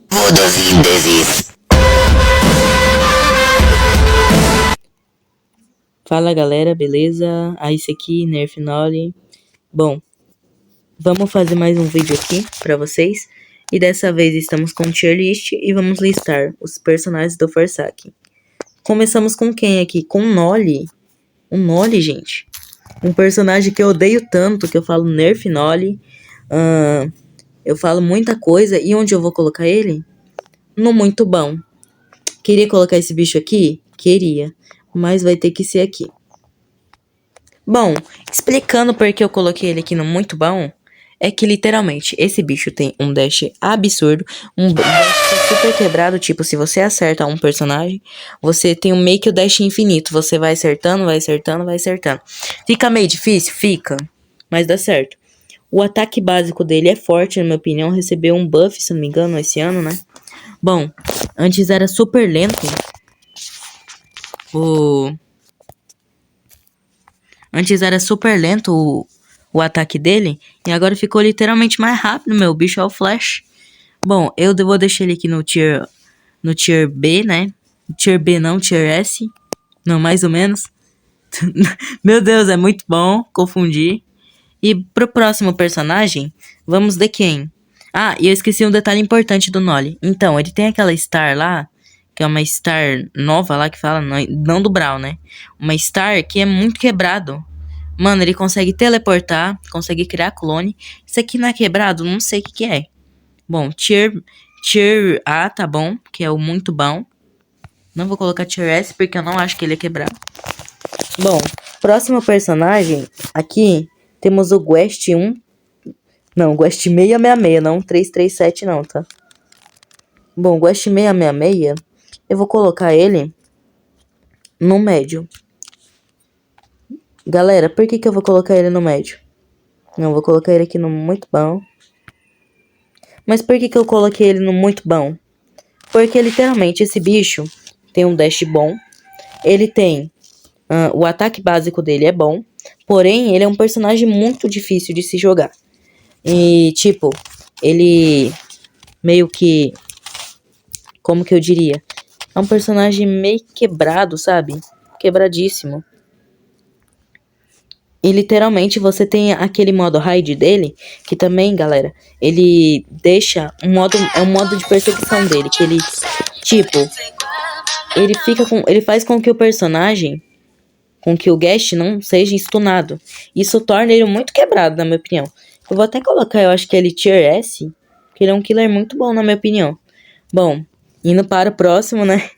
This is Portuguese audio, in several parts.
Fotosíntese. Fala galera, beleza? Ice aqui, Nerfinoli. Bom, vamos fazer mais um vídeo aqui pra vocês. E dessa vez estamos com tier list e vamos listar os personagens do Forsaken. Começamos com quem aqui? Com o Noli. O Noli, gente. Um personagem que eu odeio tanto, que eu falo Nerfinoli. Eu falo muita coisa. E onde eu vou colocar ele? No muito bom. Queria colocar esse bicho aqui? Queria. Mas vai ter que ser aqui. Bom, explicando por que eu coloquei ele aqui no muito bom, é que literalmente esse bicho tem um dash absurdo, um dash super quebrado, tipo, se você acerta um personagem, você tem um meio que o dash infinito, você vai acertando, vai acertando, vai acertando. Fica meio difícil? Fica, mas dá certo. O ataque básico dele é forte, na minha opinião, recebeu um buff, se não me engano, esse ano, né? Bom, antes era super lento. Antes era super lento o ataque dele. E agora ficou literalmente mais rápido, meu. O bicho é o Flash. Bom, eu vou deixar ele aqui no tier B, né? Tier B não, tier S. Não, mais ou menos. Meu Deus, é muito bom. Confundi. E pro próximo personagem, vamos de quem? Ah, e eu esqueci um detalhe importante do Noli. Então, ele tem aquela Star lá, que é uma Star nova lá que fala, não do Brawl, né? Uma Star que é muito quebrado. Mano, ele consegue teleportar, consegue criar clone. Isso aqui não é quebrado? Não sei o que é. Bom, tier A tá bom, que é o muito bom. Não vou colocar tier S porque eu não acho que ele é quebrado. Bom, próximo personagem, aqui temos o Guest 1. Não, Guest 666, não 337 não, tá? Bom, Guest 666, eu vou colocar ele no médio. Galera, por que eu vou colocar ele no médio? Não, vou colocar ele aqui no muito bom. Mas por que eu coloquei ele no muito bom? Porque literalmente esse bicho tem um dash bom. Ele tem... o ataque básico dele é bom. Porém, ele é um personagem muito difícil de se jogar. E, tipo, ele meio que... Como que eu diria? É um personagem meio quebrado, sabe? Quebradíssimo. E literalmente você tem aquele modo raid dele, que também, galera, ele deixa um modo de perseguição dele, que ele, tipo, ele faz com que o personagem, com que o guest não seja stunado. Isso torna ele muito quebrado, na minha opinião. Eu vou até colocar, eu acho que ele tier S, porque ele é um killer muito bom, na minha opinião. Bom, indo para o próximo, né?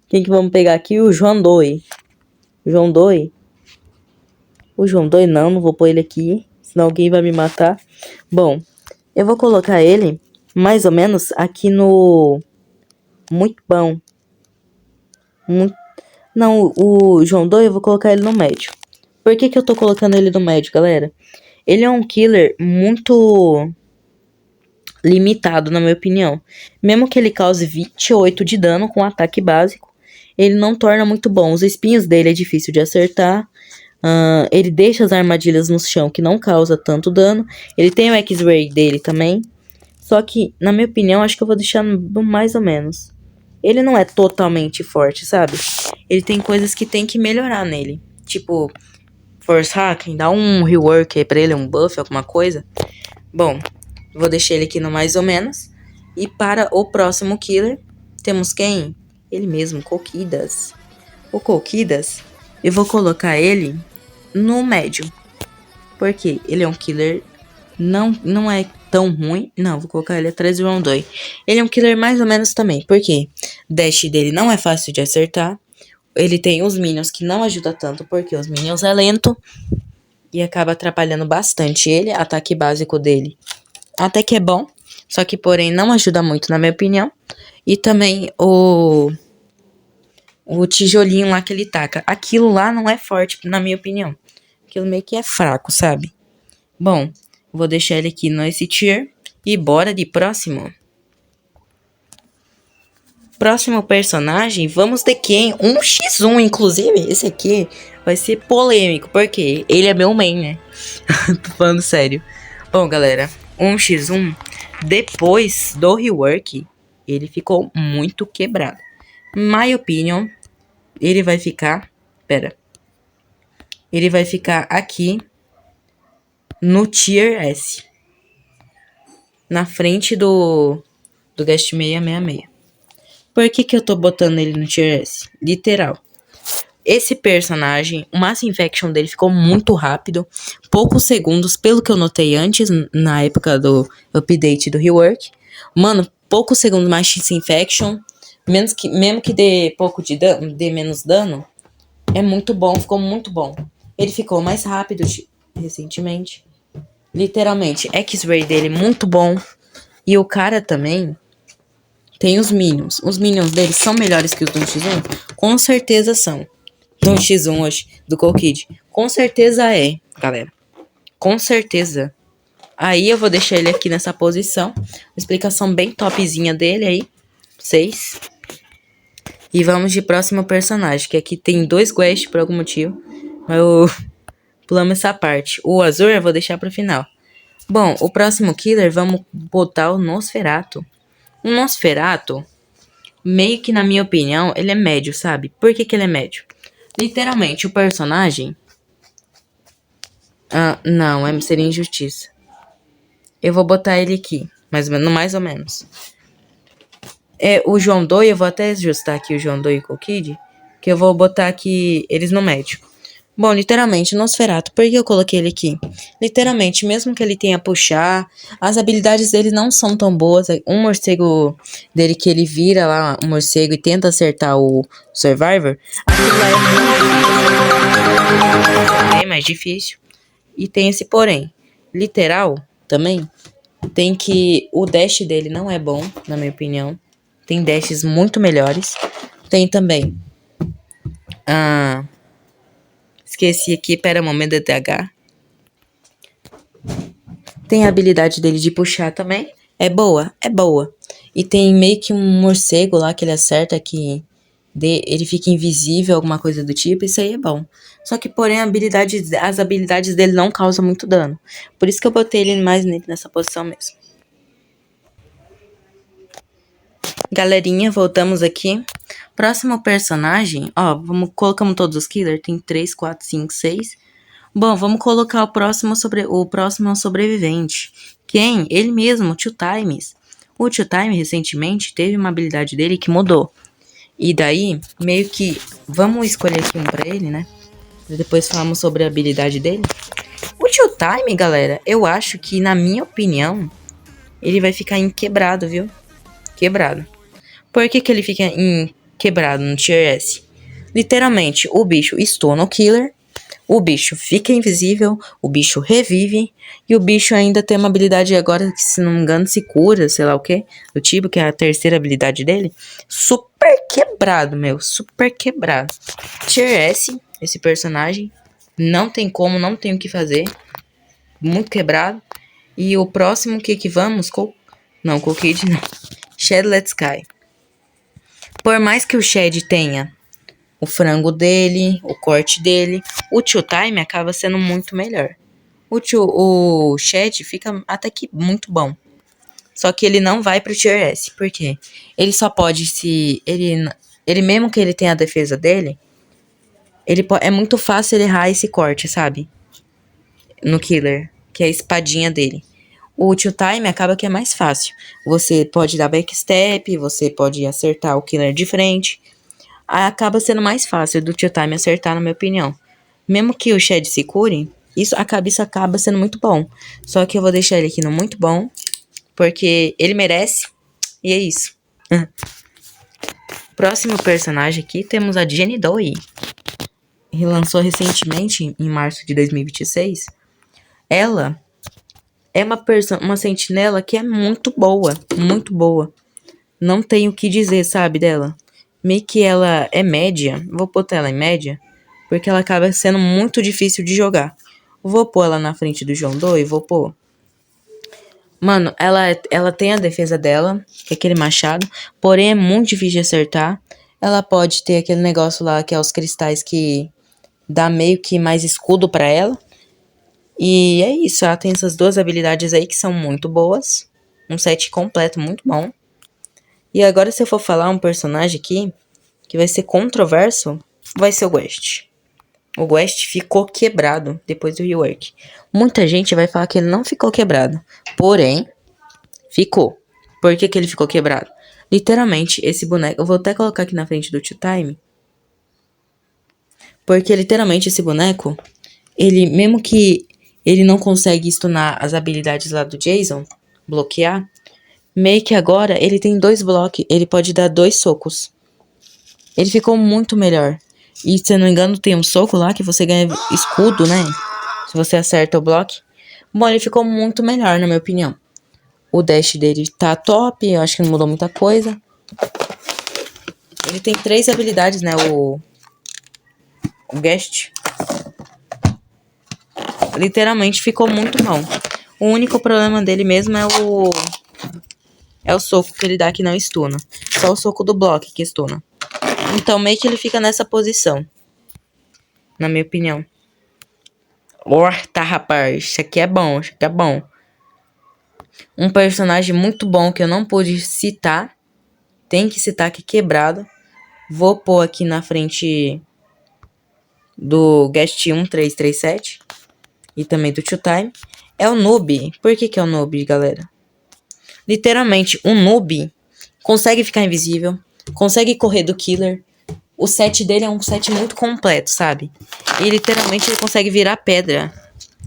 Quem que vamos pegar aqui? O João Doi. João Doi. O João Doi não vou pôr ele aqui, senão alguém vai me matar. Bom, eu vou colocar ele mais ou menos aqui no muito bom. Não, o João Doi eu vou colocar ele no médio. Por que eu tô colocando ele no médio, galera? Ele é um killer muito limitado, na minha opinião. Mesmo que ele cause 28 de dano com ataque básico, ele não torna muito bom. Os espinhos dele é difícil de acertar. Ele deixa as armadilhas no chão que não causa tanto dano. Ele tem o X-Ray dele também. Só que, na minha opinião, acho que eu vou deixar mais ou menos. Ele não é totalmente forte, sabe? Ele tem coisas que tem que melhorar nele. Tipo, Force Hacking, dá um rework aí pra ele, um buff, alguma coisa. Bom, vou deixar ele aqui no mais ou menos. E para o próximo killer, temos quem? Ele mesmo, Coquidas. O Coquidas, eu vou colocar ele no médio. Porque ele é um killer. Não é tão ruim. Não, vou colocar ele atrás do round 2. Ele é um killer mais ou menos também. Porque dash dele não é fácil de acertar. Ele tem os minions que não ajuda tanto. Porque os minions é lento. E acaba atrapalhando bastante ele. Ataque básico dele até que é bom. Só que porém não ajuda muito na minha opinião. E também o tijolinho lá que ele taca. Aquilo lá não é forte, na minha opinião. Aquilo meio que é fraco, sabe? Bom, vou deixar ele aqui nesse tier. E bora de próximo. Próximo personagem, vamos ter quem? 1x1, inclusive. Esse aqui vai ser polêmico, porque ele é meu main, né? Tô falando sério. Bom, galera, 1x1, depois do rework, Ele ficou muito quebrado. My opinion, ele vai ficar... Pera. Ele vai ficar aqui no Tier S. Na frente do Guest 666. Por que eu tô botando ele no Tier S? Literal. Esse personagem, o Mass Infection dele ficou muito rápido. Poucos segundos, pelo que eu notei antes, na época do update do rework. Mano, poucos segundos Mass Infection. Mesmo que dê pouco de dano, dê menos dano. É muito bom, ficou muito bom. Ele ficou mais rápido recentemente. Literalmente, X-Ray dele muito bom. E o cara também tem os Minions. Os Minions dele são melhores que os do 1x1? Com certeza são. Do 1x1 hoje, do Cool Kid. Com certeza é, galera. Com certeza. Aí eu vou deixar ele aqui nessa posição. Explicação bem topzinha dele aí. 6. E vamos de próximo personagem, que aqui tem 2 quests por algum motivo. Mas eu pulamos essa parte. O Azur eu vou deixar pro final. Bom, o próximo killer, vamos botar o Nosferatu. O Nosferatu, meio que na minha opinião, ele é médio, sabe? Por que ele é médio? Literalmente, o personagem... não, seria injustiça. Eu vou botar ele aqui, mais ou menos. O João Doi, eu vou até ajustar aqui o João Doi e o Cool Kid, que eu vou botar aqui eles no médio. Bom, literalmente, Nosferatu, por que eu coloquei ele aqui? Literalmente, mesmo que ele tenha puxar, as habilidades dele não são tão boas. Um morcego dele que ele vira lá, um morcego, e tenta acertar o Survivor, aquilo lá é bem mais difícil. E tem esse porém. Literal, também, tem que o dash dele não é bom, na minha opinião. Tem dashes muito melhores. Tem também... esqueci aqui, pera um momento, DTH. Tem a habilidade dele de puxar também. É boa, é boa. E tem meio que um morcego lá que ele acerta que ele fica invisível, alguma coisa do tipo. Isso aí é bom. Só que, porém, as habilidades dele não causam muito dano. Por isso que eu botei ele mais nessa posição mesmo. Galerinha, voltamos aqui. Próximo personagem, ó, colocamos todos os killers, tem 3, 4, 5, 6. Bom, vamos colocar o próximo sobrevivente. Quem? Ele mesmo, Two Times. O Two Time, recentemente, teve uma habilidade dele que mudou. E daí, meio que, vamos escolher aqui um pra ele, né? Depois falamos sobre a habilidade dele. O Two Time, galera, eu acho que, na minha opinião, ele vai ficar inquebrado, viu? Quebrado. Por que ele fica quebrado no Tier S? Literalmente, o bicho stun o killer, o bicho fica invisível, o bicho revive, e o bicho ainda tem uma habilidade agora que, se não me engano, se cura, sei lá o que, do tipo, que é a terceira habilidade dele. Super quebrado, meu, super quebrado. Tier S, esse personagem, não tem como, não tem o que fazer, muito quebrado. E o próximo, que vamos? Cool Kid não. Shadowlet Sky. Por mais que o Shed tenha o frango dele, o corte dele, o Two Time acaba sendo muito melhor. O Shed fica até que muito bom. Só que ele não vai pro Tier S. Por quê? Ele só pode se... Ele mesmo que ele tenha a defesa dele, é muito fácil ele errar esse corte, sabe? No killer, que é a espadinha dele. O Two Time acaba que é mais fácil. Você pode dar backstep, você pode acertar o killer de frente. Acaba sendo mais fácil do Two Time acertar, na minha opinião. Mesmo que o Shed se cure, isso acaba sendo muito bom. Só que eu vou deixar ele aqui no muito bom, porque ele merece. E é isso. Próximo personagem aqui, temos a Jenny Doi. Relançou recentemente, em março de 2026. Ela... é uma sentinela que é muito boa, muito boa. Não tenho o que dizer, sabe, dela. Meio que ela é média, vou botar ela em média, porque ela acaba sendo muito difícil de jogar. Vou pôr ela na frente do João Doe, vou pôr. Mano, ela tem a defesa dela, que é aquele machado, porém é muito difícil de acertar. Ela pode ter aquele negócio lá, que é os cristais que dá meio que mais escudo pra ela. E é isso, ela tem essas duas habilidades aí que são muito boas. Um set completo muito bom. E agora, se eu for falar um personagem aqui, que vai ser controverso, vai ser o Guest. O Guest ficou quebrado depois do rework. Muita gente vai falar que ele não ficou quebrado. Porém, ficou. Por que ele ficou quebrado? Literalmente, esse boneco... Eu vou até colocar aqui na frente do Two Time. Porque literalmente esse boneco... Ele, mesmo que ele não consegue stunar as habilidades lá do Jason, bloquear, meio que agora ele tem 2 blocos, ele pode dar 2 socos. Ele ficou muito melhor. E se eu não me engano tem um soco lá que você ganha escudo, né? Se você acerta o bloco. Bom, ele ficou muito melhor, na minha opinião. O dash dele tá top, eu acho que não mudou muita coisa. Ele tem 3 habilidades, né? O Guest. Literalmente ficou muito bom. O único problema dele mesmo é o soco que ele dá que não stuna. Só o soco do bloco que stuna. Então meio que ele fica nessa posição. Na minha opinião. Horta, rapaz. Isso aqui é bom, isso aqui é bom. Um personagem muito bom que eu não pude citar. Tem que citar aqui quebrado. Vou pôr aqui na frente do Guest 1337. E também do Two Time. É o noob. Por que é o noob, galera? Literalmente, um noob consegue ficar invisível. Consegue correr do killer. O set dele é um set muito completo, sabe? E literalmente ele consegue virar pedra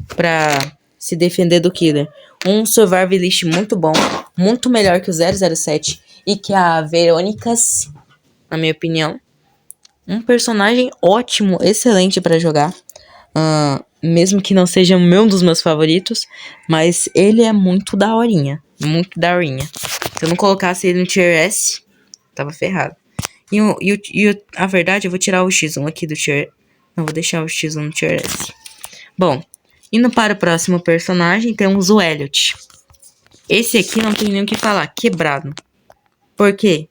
pra se defender do killer. Um survivalist muito bom. Muito melhor que o 007 e que a Verônicas, na minha opinião. Um personagem ótimo, excelente pra jogar. Mesmo que não seja um dos meus favoritos. Mas ele é muito daorinha. Muito daorinha. Se eu não colocasse ele no Tier S, tava ferrado. A verdade, eu vou tirar o X1 aqui do Tier... Não, vou deixar o X1 no Tier S. Bom, indo para o próximo personagem, temos o Elliot. Esse aqui não tem nem o que falar. Quebrado. Por quê?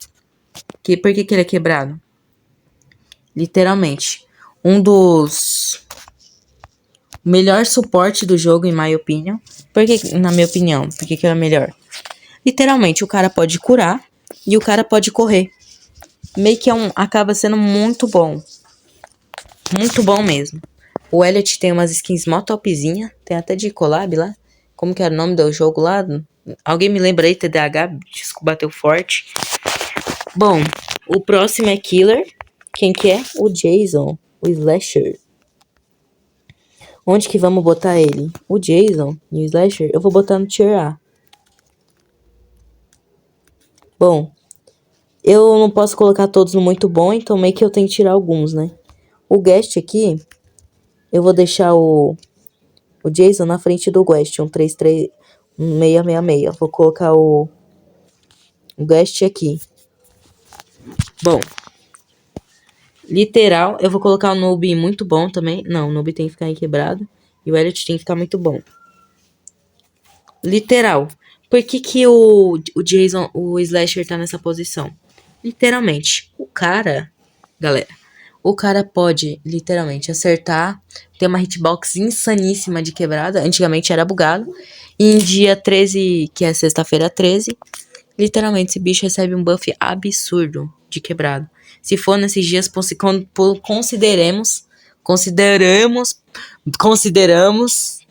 Por que ele é quebrado? Literalmente. Um dos... melhor suporte do jogo, em my opinion. Na minha opinião, por que ele é melhor? Literalmente, o cara pode curar e o cara pode correr. Meio que acaba sendo muito bom. Muito bom mesmo. O Elliot tem umas skins mó topzinha. Tem até de collab lá. Como que era o nome do jogo lá? Alguém me lembra aí, TDAH? Desculpa, bateu forte. Bom, o próximo é Killer. Quem que é? O Jason. O Slasher. Onde que vamos botar ele? O Jason e o Slasher. Eu vou botar no Tier A. Bom, eu não posso colocar todos no muito bom, então meio que eu tenho que tirar alguns, né? O Guest aqui, eu vou deixar o Jason na frente do Guest, 666. Vou colocar o Guest aqui. Bom, literal, eu vou colocar o Noob muito bom também. Não, o Noob tem que ficar quebrado e o Elliot tem que ficar muito bom. Literal, por que o Jason, o Slasher tá nessa posição? Literalmente, o cara, galera, o cara pode, literalmente, acertar, ter uma hitbox insaníssima de quebrada. Antigamente era bugado. E em dia 13, que é sexta-feira 13, literalmente esse bicho recebe um buff absurdo de quebrado. Se for nesses dias, consideramos,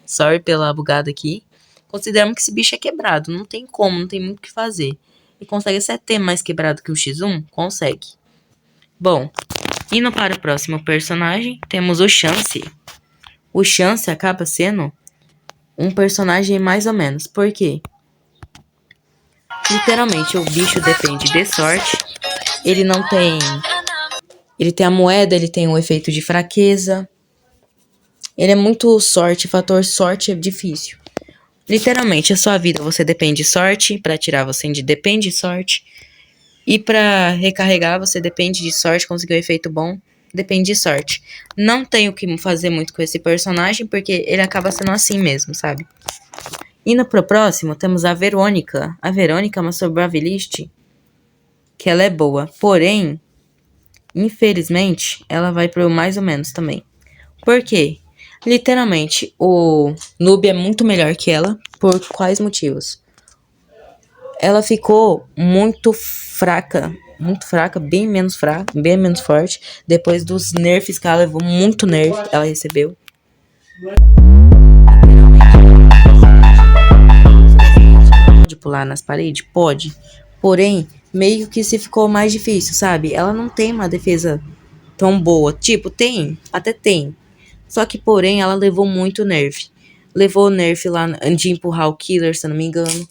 sorry pela bugada aqui, consideramos que esse bicho é quebrado. Não tem como, não tem muito o que fazer. E consegue até ter mais quebrado que o X1? Consegue. Bom, indo para o próximo personagem, temos o Chance. O Chance acaba sendo um personagem mais ou menos. Por quê? Literalmente, o bicho depende de sorte. Ele não tem... Ele tem a moeda, ele tem o efeito de fraqueza. Ele é muito sorte, fator sorte é difícil. Literalmente, a sua vida você depende de sorte. Pra tirar você depende de sorte. E pra recarregar você depende de sorte. Conseguir um efeito bom, depende de sorte. Não tenho o que fazer muito com esse personagem, porque ele acaba sendo assim mesmo, sabe? Indo pro próximo, temos a Verônica. A Verônica é uma survivalist que ela é boa. Porém, infelizmente, ela vai pro mais ou menos também. Por quê? Literalmente, o Noob é muito melhor que ela. Por quais motivos? ela ficou muito fraca. Muito fraca, bem menos fraca, bem menos forte. Depois dos nerfs que ela levou, muito nerf ela recebeu. Pode pular nas paredes? Pode. Porém, meio que se ficou mais difícil, sabe? Ela não tem uma defesa tão boa. Tipo, tem, até tem. Só que, porém, ela levou muito nerf. Levou nerf lá de empurrar o killer, se eu não me engano.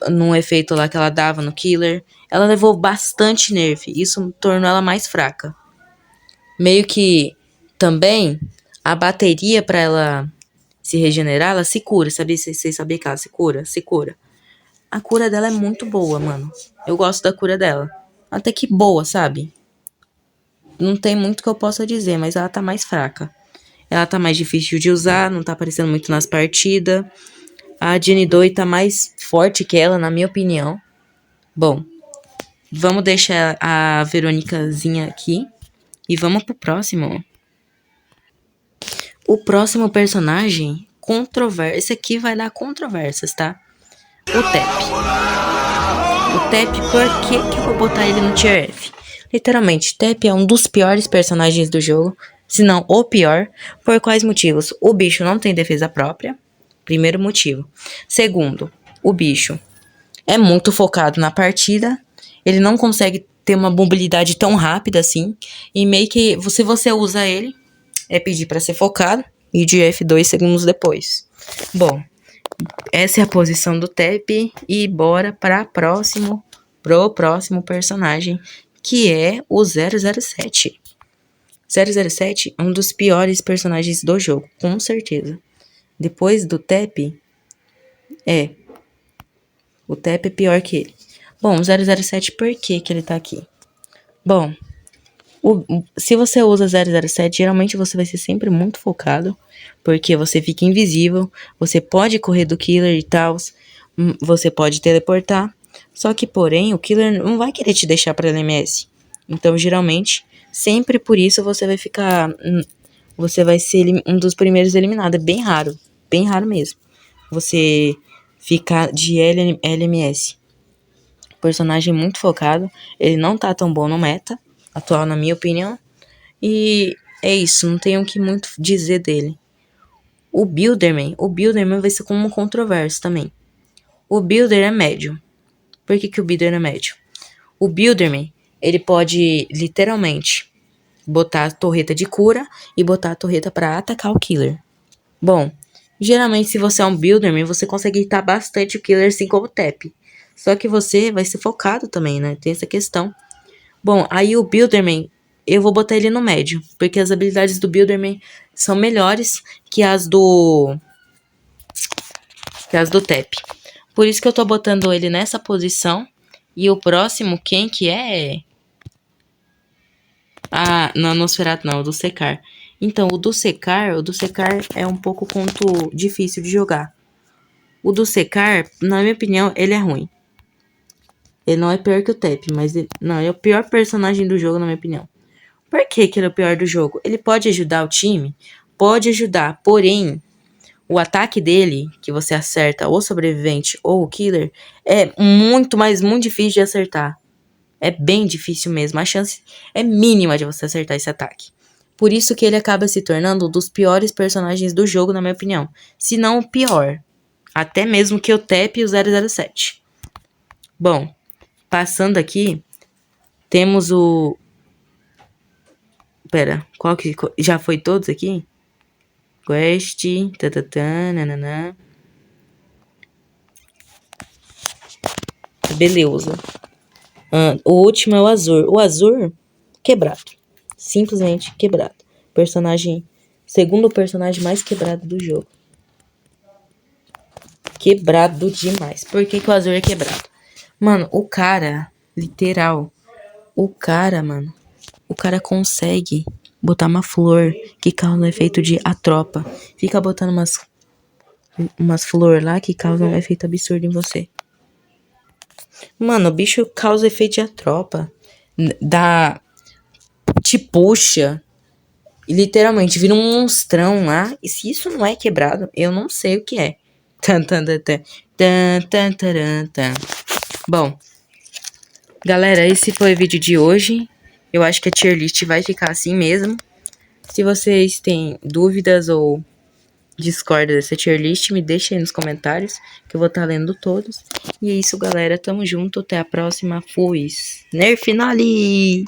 Num efeito lá que ela dava no killer. Ela levou bastante nerf. Isso tornou ela mais fraca. Meio que também a bateria pra ela se regenerar, ela se cura. Vocês sabiam que ela se cura? Se cura. A cura dela é muito boa, mano. Eu gosto da cura dela. Até que boa, sabe? Não tem muito que eu possa dizer, mas ela tá mais fraca. Ela tá mais difícil de usar, não tá aparecendo muito nas partidas. A Jenny Doi tá mais forte que ela, na minha opinião. Bom, vamos deixar a Veronicazinha aqui. E vamos pro próximo. O próximo personagem, controverso. Esse aqui vai dar controvérsias, tá? O Tep. O Tep, por que eu vou botar ele no Tier F? Literalmente, Tep é um dos piores personagens do jogo. Se não o pior. Por quais motivos? O bicho não tem defesa própria. Primeiro motivo. Segundo, o bicho é muito focado na partida. Ele não consegue ter uma mobilidade tão rápida assim. E meio que, se você usa ele, é pedir pra ser focado. E de F2 segundos depois. Bom, essa é a posição do Tep. E bora pro próximo personagem, que é o 007. 007 é um dos piores personagens do jogo, com certeza. Depois do Tep, o Tep é pior que ele. Bom, o 007, por que ele tá aqui? Bom, se você usa 007, geralmente você vai ser sempre muito focado, porque você fica invisível, você pode correr do killer e tal, você pode teleportar, só que, porém, o killer não vai querer te deixar pra LMS. Então, geralmente, sempre por isso você vai ficar... Você vai ser um dos primeiros eliminados. É bem raro mesmo. Você ficar de LMS. Personagem muito focado. Ele não tá tão bom no meta atual, na minha opinião. E é isso, não tenho o que muito dizer dele. O Builderman vai ser como um controverso também. O Builder é médio. Por que o Builder é médio? O Builderman, ele pode literalmente botar a torreta de cura e botar a torreta pra atacar o killer. Bom, geralmente se você é um Builderman, você consegue irritar bastante o killer assim como o Tep. Só que você vai ser focado também, né? Tem essa questão. Bom, aí o Builderman, eu vou botar ele no médio, porque as habilidades do Builderman são melhores que as do Tep. Por isso que eu tô botando ele nessa posição. E o próximo, quem que é? Ah, não, Nosferatu não, o do Secar. Então, o do Secar é um pouco difícil de jogar. O do Secar, na minha opinião, ele é ruim. Ele não é pior que o Tep, mas ele é o pior personagem do jogo, na minha opinião. Por que ele é o pior do jogo? Ele pode ajudar o time? Pode ajudar, porém, o ataque dele, que você acerta o sobrevivente ou o killer, é muito, mas muito difícil de acertar. É bem difícil mesmo. A chance é mínima de você acertar esse ataque. Por isso que ele acaba se tornando um dos piores personagens do jogo, na minha opinião. Se não o pior. Até mesmo que o Tep e o 007. Bom, passando aqui, temos o... Pera, qual que... Já foi todos aqui? Quest, nananã. Beleza. O último é o Azur. O Azur, quebrado. Simplesmente quebrado. Segundo personagem mais quebrado do jogo. Quebrado demais. Por que o Azur é quebrado? Mano, o cara, literal. O cara consegue botar uma flor que causa um efeito de atropa. Fica botando umas flores lá que causam um efeito absurdo em você. Mano, o bicho causa efeito de atropa. Te puxa. E literalmente vira um monstrão lá. E se isso não é quebrado, eu não sei o que é. Tan, tan, tan, tan. Tan, tan, taran, tan. Bom, galera, esse foi o vídeo de hoje. Eu acho que a tier list vai ficar assim mesmo. Se vocês têm dúvidas ou discordam dessa tier list, me deixem aí nos comentários, que eu vou estar lendo todos. E é isso, galera. Tamo junto. Até a próxima. Fui. Nerfinale!